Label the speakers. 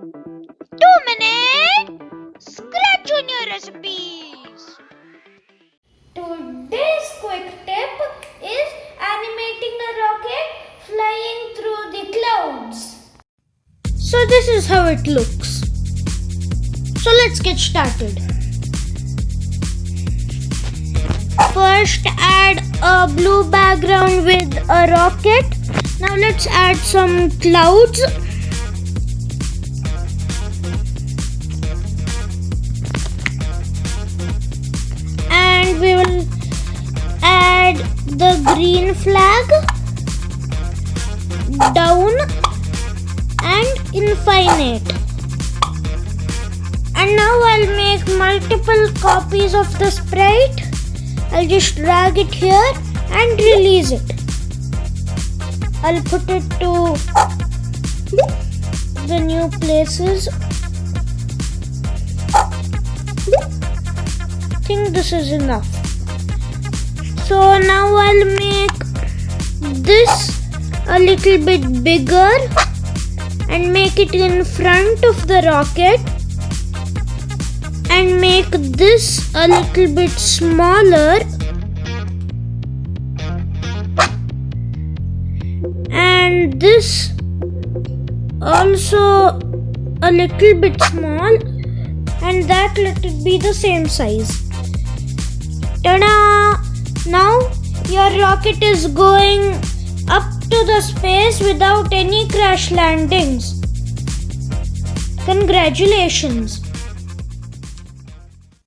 Speaker 1: 2-minute Scratch Jr. recipes.
Speaker 2: Today's quick tip is animating a rocket flying through the clouds. So this is how it looks. So let's get started. First add a blue background with a rocket. Now let's add some clouds. And we will add the green flag down and infinite. And now I'll make multiple copies of the sprite. I'll just drag it here and release it. I'll put it to the new places. I think this is enough. So now I'll make this a little bit bigger and make it in front of the rocket, and make this a little bit smaller, and this also a little bit small, and that let it be the same size. Ta-da! Now your rocket is going up to the space without any crash landings. Congratulations!